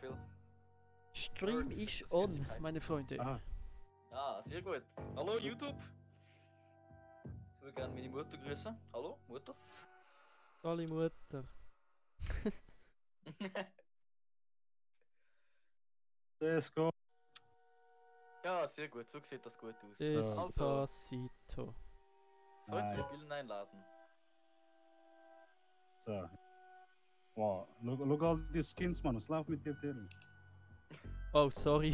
mega viel. Stream Nerds, ist das on, Süßigkeiten. meine Freunde. Ah, Ah, sehr gut. Hallo YouTube. Ich würde gerne meine Mutter grüßen. Hallo, Mutter. Alle Mutter. CSGO. Ja, sehr gut. So sieht das gut aus. Despacito. Freunde zum Nein. Spielen einladen. So. Wow, schau all die Skins, Mann. Was läuft mit dir, Till? Oh, sorry.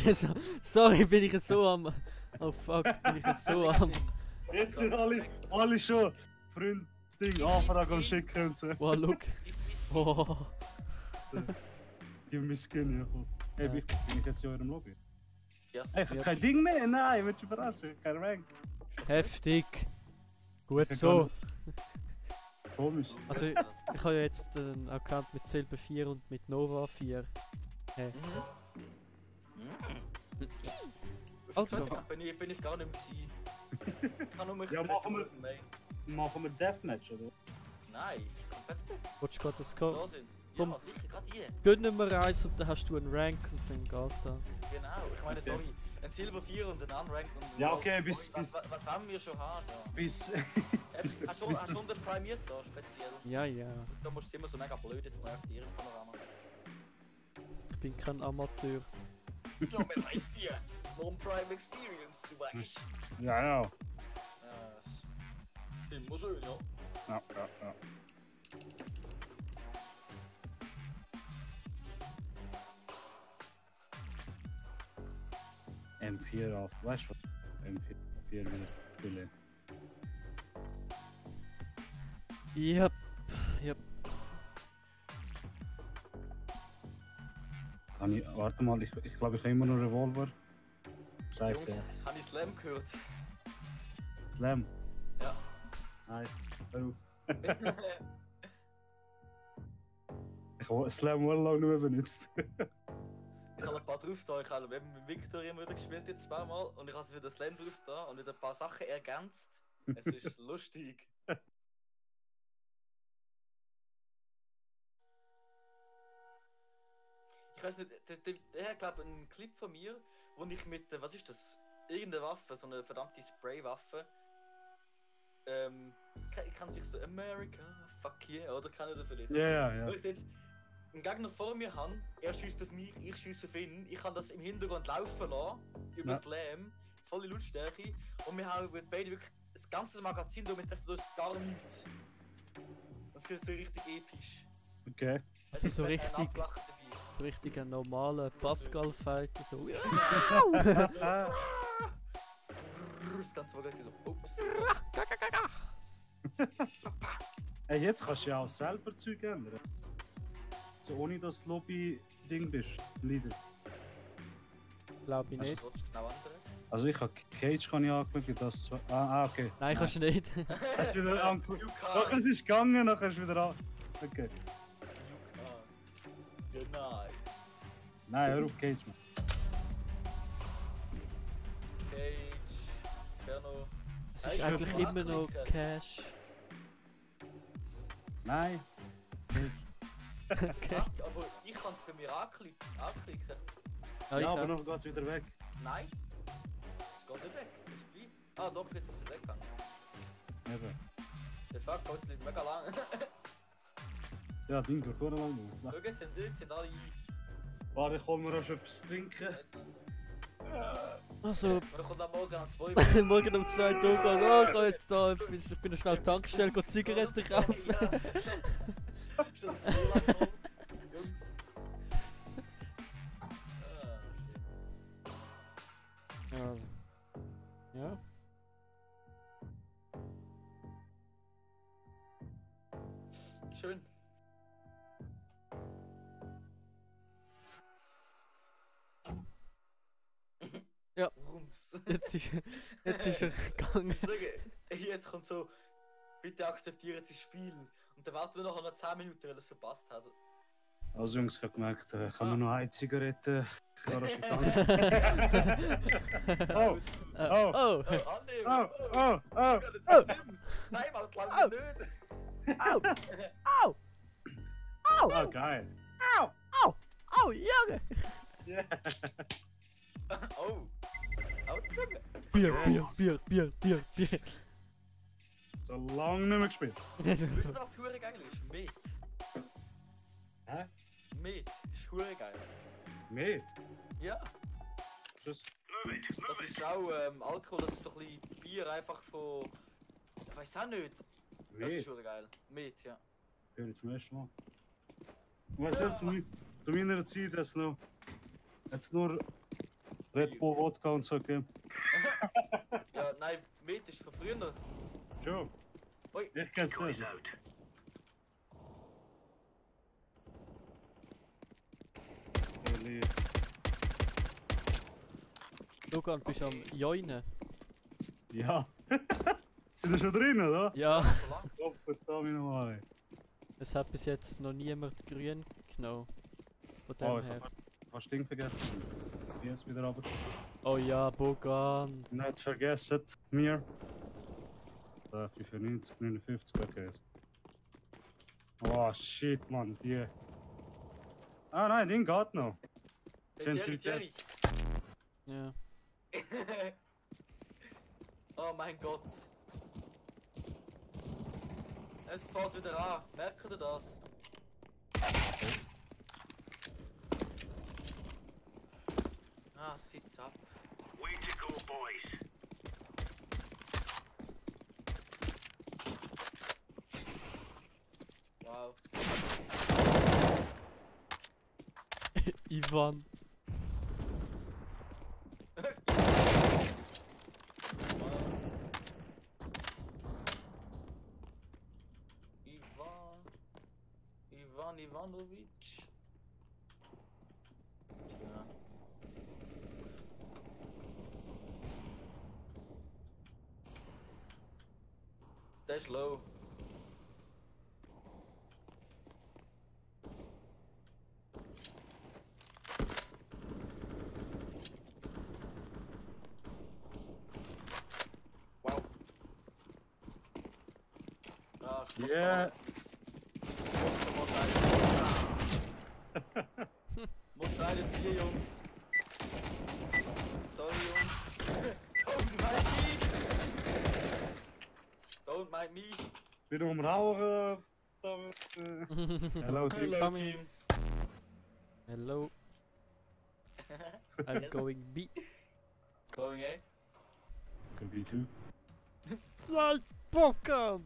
Sorry, bin ich so am... Oh fuck, bin ich so am... Jetzt sind alle schon Freund-Ding, Anfrage am Schicken und so. Wow, look. Oh. Gib mir Skin, ja. Komm. Hey, bin ich jetzt in eurem Lobby? Yes. Hey, ich hab kein Ding mehr? Nein, willst du überraschen? Kein Rank. Heftig. Gut Ich so. Komisch. Also, ich habe ja jetzt einen Account mit Silber 4 und mit Nova 4. Also. Bin ich gar nicht mehr sein. Ich kann nur mich Ja, machen wir- auf dem Main. Machen wir Deathmatch, oder? Nein, competitive. Willst du gerade das Da Code? sind. Komm. Ja, sicher, gerade hier. Gönnen wir eins und dann hast du einen Rank und dann geht das. Genau, ich meine, Okay. sorry. Ein Silber 4 und ein Unranked und... Ja, okay, bis- Was wollen wir schon haben? Ja. Bis. bis- Hast du bis schon das- den Primiert da, speziell? Ja, ja. Da musst du immer so mega blöd, das nervt dir im Panorama. Ich bin kein Amateur. Ja, man weiß dir. Non-Prime Experience, du weißt. Ja, ja. Immer schön, ja. Ja, ja, ja. M4 auf, weißt du was? M4 wieder spielen. Yep. Yep. Kann ich, warte mal, ich glaube, ich habe immer noch Revolver. Scheiße. Jungs, habe ich Slam gehört? Slam. Ja. Nein, hör auf. Ich habe Slam wohl lange nicht mehr benutzt. Ich habe ein paar drauf da, ich habe eben mit Victor immer wieder gespielt jetzt zweimal und ich habe wieder Slam drauf da und wieder ein paar Sachen ergänzt. Es ist lustig. Ich weiß nicht, der hat glaube einen Clip von mir, wo ich mit, was ist das? Irgendeine Waffe, so eine verdammte Spraywaffe. Ich kann sich so America, fuck yeah, oder kann ich das vielleicht? Ja, ja, Weil ja. ich dort einen Gegner vor mir habe, er schießt auf mich, ich schieße auf ihn, ich kann das im Hintergrund laufen lassen, über Ja. Slam, volle Lautstärke, und wir haben beide wirklich das ganze Magazin da, wir treffen uns gar nichts. Das ist so richtig episch. Okay. Es Also ist so ein richtig- Ablachen dabei. Richtig ein normaler Pascal-Fighter. So. Das ganze Magazin so, ups. Hey, jetzt kannst du ja auch selber Zeug ändern. So ohne dass du Lobby-Ding bist, Leader. Glaube ich Hast du nicht. das genau andere? Also ich habe Cage kann ich anklicken, das... okay. Nein, kannst du nicht. Hast du wieder anklicken. You Doch, can't. es ist gegangen, nachher ist wieder an. Okay. You can't. Deny. Nein, hör auf, Cage, man. Cage. Inferno. Es Hey, ist ich eigentlich kann immer noch anklicken. Cash. Nein. Okay. Aber ich kann es bei mir anklicken. Ja, ich Ja, aber auch. noch geht's wieder weg. Nein. Es geht nicht weg. Es bleibt. Ah doch, jetzt ist es weggegangen. Eben. Der Fuck, es bleibt mega lang. Ja, Ding, geht lang los. Schau, jetzt sind alle ein. Warte, ich hol mir auch schon etwas zu trinken. Jetzt noch. Also, Und dann kommt am Morgen an 2 Uhr. morgen um 2 Uhr gehen. Oh, ich kann jetzt da etwas. Ich bin noch schnell an die Tankstelle, gehe Zigaretten kaufen. Ja. Schon das Bier angeholt. Jungs. Ja. Ja. Schön. Ja. Rums. Jetzt ist er gegangen. Jetzt kommt so, bitte akzeptieren Sie das Spiel. Und dann warten wir noch 10 Minuten, weil er es verpasst hat. Also Jungs, ich habe gemerkt, ich habe nur noch eine Zigarette. Ich habe schon gegangen. Oh! Oh. Oh, annehmen! Oh! Oh! Oh! Das ist schlimm! Nein, mal lang nicht! Au! Au! Au! Oh, geil! Au! Au! Au, Junge! Yeah. Oh! Oh, Bier, Yes. Bier, Bier, Bier, Bier, Bier. So lange nicht mehr gespielt. wisst ihr, was hure geil ist? Met. Hä? Met ist hure geil. Mit? Ja, Tschüss. das ist auch Alkohol, das ist so ein bisschen Bier einfach von. Ich weiß auch nicht. Das ist Mit? hure geil. Met, ja. Hör ich zum ersten Mal. Weißt du, zu meiner Zeit hat's nur Red Bull Wodka und so gegeben. Ja, nein, Met ist von früher. Schon. Ui. Ich kenn's nicht. Logan, bist du am Joinen? Ja. Sind wir schon drin, oder? Ja. So lang. Oh, verdammt nochmal. Es hat bis jetzt noch niemand grün genommen. Von Oh, dem ich her. hab fast Ding vergessen. Jetzt wieder runter. Oh ja, Bogan. Nicht vergessen, mir. 95, 59, okay. Oh shit, Mann, die. Ah nein, den geht noch. Thierry, Thierry. Ja. Oh mein Gott. Es fährt wieder an. Merkt ihr das? Ah, sitz ab. Way to go, boys. Wow. Ivan. Ivan Ivanovic. Ja. Der ist low. Wow. Ah, ich muss Yeah. da- Muss leider ziehen, Jungs. Sorry, Jungs. Don't mind me. Don't mind me. Bin am Rauchen. Hello, Team. Hello, team. Hello, I'm Yes. going B. Going A. Can be too. Like Bogan!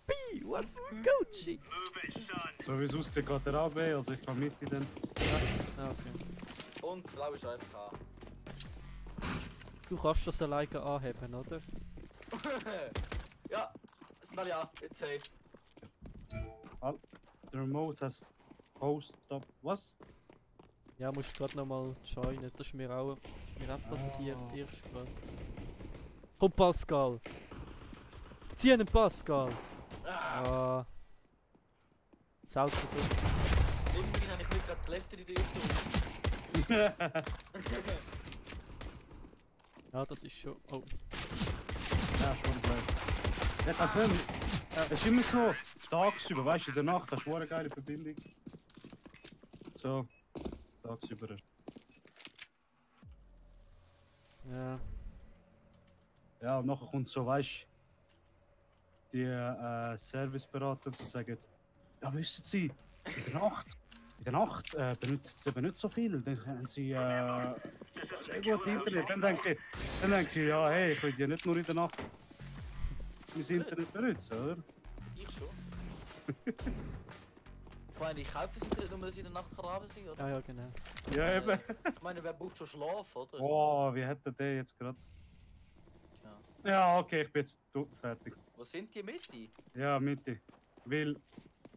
B, what's Gucci? Move it, son. So wie es aussieht, geht er AB, also ich kann Mitte dann. Ah, okay. Und blau ist AFK. Du kannst das alleine anheben, oder? Ja, sind alle an. It's safe. The remote has post up. Was? Ja, musst gerade nochmal joinen. Das ist mir auch passiert, Ah. erst gerade. Komm, Pascal! Zieh einen Pascal! Ah, Ah. Selten so. irgendwie habe ich nicht gerade geleftet in die Richtung. Ja, das ist schon. Oh. Ja, schon gleich. Ja, kannst du nicht. Es ist immer so tagsüber, weißt du, in der Nacht hast du eine geile Verbindung. So, tagsüber. Ja. Ja, und nachher kommt so, weißt du, die Serviceberater zu sagen, ja, wissen Sie, in der Nacht benutzen sie eben nicht so viel. Dann haben sie sehr gut Internet. Dann denke ich, ja, hey, ich will ja nicht nur in der Nacht mein Internet benutzen, oder? Ich schon. Ich meine, ich kaufe es nicht, nur dass ich in der Nacht kann arbeiten sein, oder? Ja, ja, genau. Ja, eben. Ich meine, wer braucht schon Schlaf, oder? Oh, wie hat der jetzt gerade? Tja. Ja, okay, ich bin jetzt fertig. Wo sind die Mitte? Ja, Mitte. Weil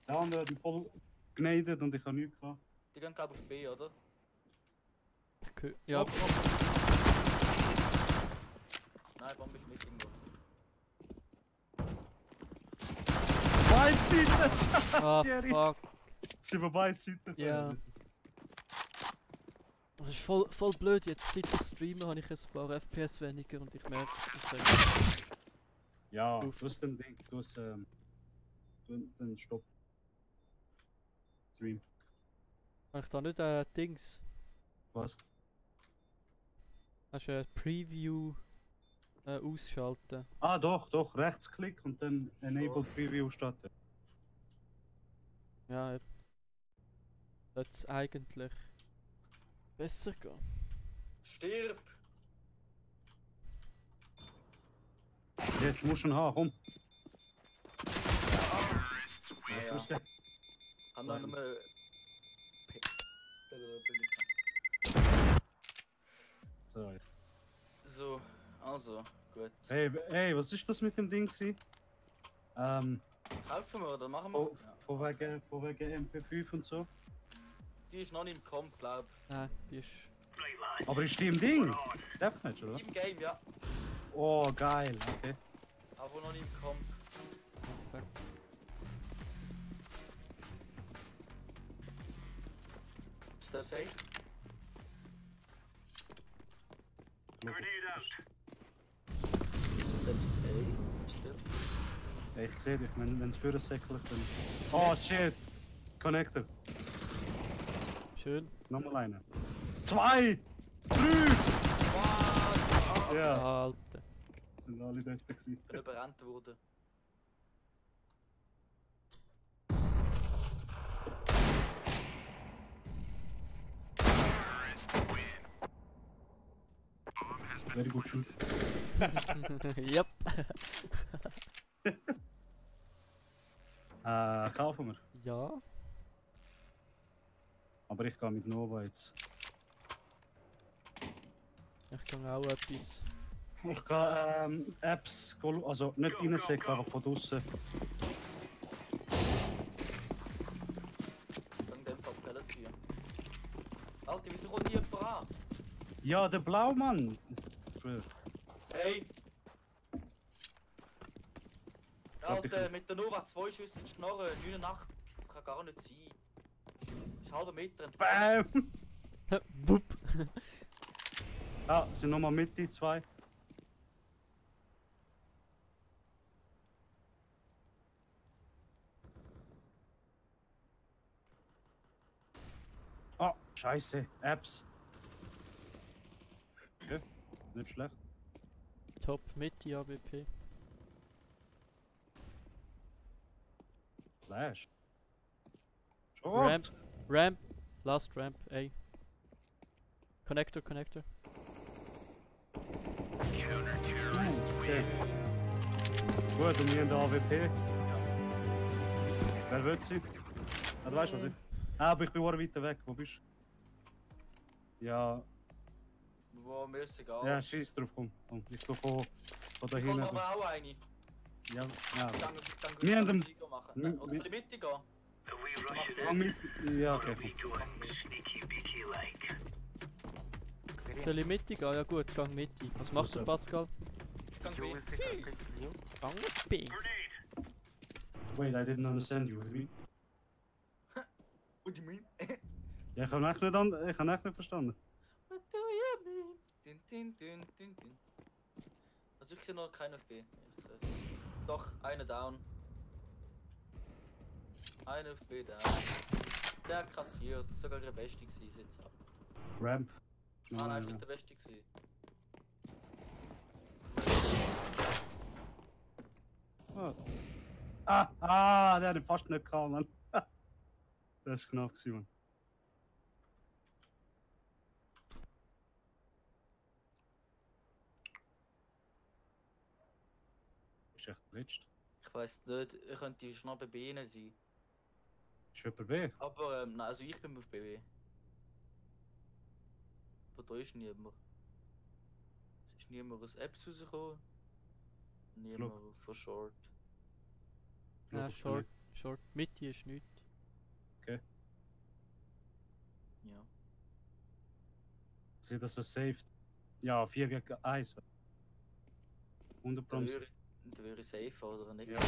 der andere hat mich voll geneidet und ich habe nichts gehabt. Die gehen, glaube ich, auf B, oder? Ja, Oh, Nein, Bombe ist mit irgendwo. beide Seiten! ah, Thierry. fuck. Sind wir beide Seiten? Ja. Das ist voll blöd. Jetzt seit ich streame habe ich jetzt ein paar FPS weniger und ich merke, dass es Ja, Uff. du hast den Ding, du hast den Stopp. Stream. Kann ich da nicht Dings? Was? Hast du ein Preview ausschalten? Ah, doch, Rechtsklick und dann Enable Preview starten. Ja, sollte es eigentlich besser gehen. Stirb! Jetzt musst du ihn haben, komm. Ja. Was ist der? Haben wir noch mal. So, ja. So, also, gut. Hey, was ist das mit dem Ding gewesen? Kaufen wir oder machen wir? Von wegen MP5 und so. Die ist noch nicht im Comp, glaub Nein, die ist. Aber ist die im Ding? Deathmatch, oder? ich. Im Game, ja. Oh, geil, okay. Aber noch nicht im Comp. Ist das safe? Grenade out. Ist das safe? Ist das? Ja, ich sehe dich, wenn es für ein Säckchen dann. Oh shit! Connector. Schön. Nochmal eine. 2! 3! Was? Ja, Alter. sind alle dort gewesen. Ich bin überrannt worden. Very good shoot. Yep. Kaufen wir. Ja. Aber ich gehe mit Nova jetzt. Ich kann auch etwas. Ich gehe Apps, also nicht reinsäcken, aber von draussen. Dann dem Fall Pellets hier. Alter, wieso kommt nie jemand an? Ja, der Blaumann! Hey! Warte, Alter, mit der Nova 2 Schüsse in die Schnorren, 89, das kann gar nicht sein. Das ist halber Meter entfernt. Bam! Wupp. Ah, sind nochmal Mitte, 2. Ah, scheiße, Apps. Okay, nicht schlecht. Top Mitte AWP. Flash. Ramp. Ramp. Last ramp. A. Connector. Okay. Gut, und wir haben den AWP. Wer will sie? Ah, du weißt was ich. Ah, aber ich bin auch weiter weg. Wo bist du? Ja, Wo mir ist egal. ja, schieß drauf, komm. Ich bin von da Ich kann hinten. aber auch eine. Ja, ja. Wir haben den- machen. wir- Oder in die Mitte gehen. Are we rushing Ah, in? mit. Ja, Or okay. are we doing sneaky beaky like? Soll ich Mitte gehen? Ja gut, gang Mitte. Was macht der Pascal? Ich kann B. Gang B. Grenade. Wait, I didn't understand you. What do you mean? What do you mean? Ja, ich habe echt nicht verstanden. What do you mean? Tin. Also ich sehe noch keinen auf B. ehrlich gesagt. Doch, einer down. Einer auf B down. Der kassiert, sogar der Beste gewesen jetzt ab. Ramp. Ah nein, ist nicht der Beste gewesen. Der hat ihn fast nicht gehabt, Mann. Das war knapp, gewesen, Mann. Ist echt glitscht. Ich weiss nicht, ich könnte schon noch bei B rein sein. Ist jemand B? Aber nein, also ich bin auf BB. Aber da ist niemand. Es ist niemand aus Apps rausgekommen. Niemand von Short. Ja, Ich glaub, Short. Mitte ist nichts. Ja. Sieht das so saved? Ja, 4 gegen 1. 100 Da wäre ich safe oder nicht. Ja.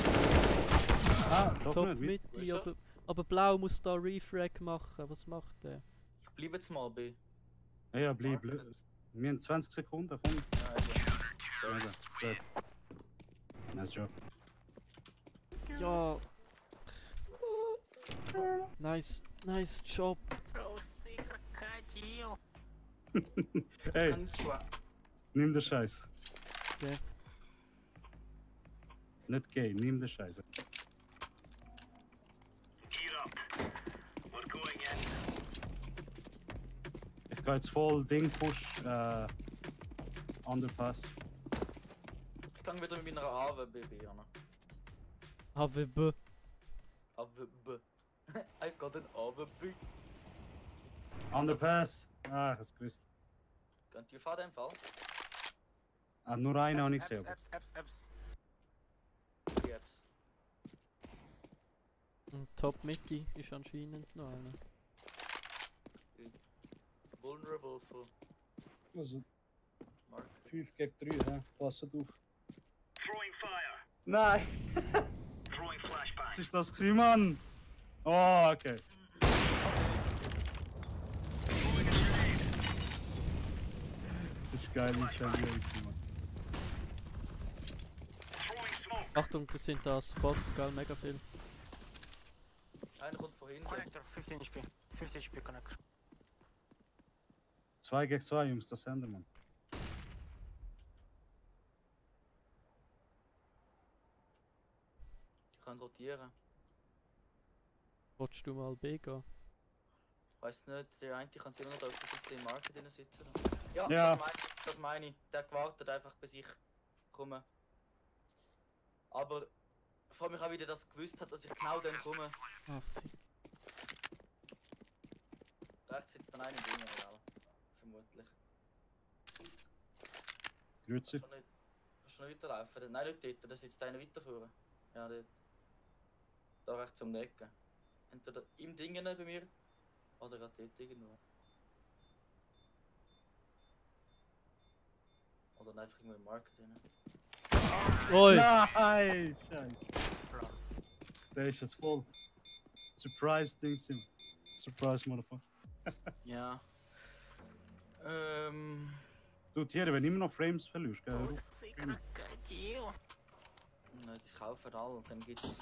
Ah, doch Top nicht. Mitte, Wo ist er? aber Blau muss da Refrag machen. Was macht der? Ich bleibe jetzt mal bei. Ja, bleib. Market. Wir haben 20 Sekunden, komm. Ja, also. Gut. Nice job. Ja. Nice Job. Ey, Konnichiwa. nimm den Scheiß. Okay. Nicht gay, nimm den Scheiß. Gear up. We're going in. Ich gehe jetzt voll Ding push, Underpass. Ich kann wieder mit meiner AWB an. HWB. AWB. I've got an AWB. Underpass! Ah, ich hab's gewusst. Könnt ihr fahren im Fall? Ah, nur einen habe ich gesehen. Apps. Die Apps. Und Top Mickey ist anscheinend noch einer. Vulnerable for Also Mark. 5 gegen 3, hä? Passt auf. Throwing fire. Nein! Throwing flashbang. Was ist das gewesen, Mann? Oh, okay. Das ist geil, Incendiary, Mann. Throwing smoke. Achtung, das sind da Spots, gell, mega viel. Einer kommt von hinten. Connector, 15 HP. 50 HP connector. 2 gegen 2, Jungs, das ändern, Mann. Die können rotieren. Wolltest du mal B gehen? Ich weiss nicht, der eine kann immer noch auf der Seite im Market drin sitzen. Ja, Ja. das meine ich. Der hat gewartet einfach bis ich komme. Aber ich freue mich auch wieder, dass er gewusst hat, dass ich genau dann komme. Ah, fick. Rechts sitzt dann einer drin, oder? Vermutlich. Grüezi. Kannst du noch weiterlaufen? Nein, nicht dort, da sitzt einer weiter vorne. Ja, dort. Da rechts um die Ecke. Entweder im Dingen bei mir oder gerade dort irgendwo. Oder einfach irgendwo im Market drin. Oi! Nein! Scheiße. Der ist jetzt voll. Surprise-Dings, Junge. Surprise, Motherfucker. Ja. Du, Thierry, wenn du immer noch Frames verlierst, gell? Nicht, ich kaufe alle und dann gibt's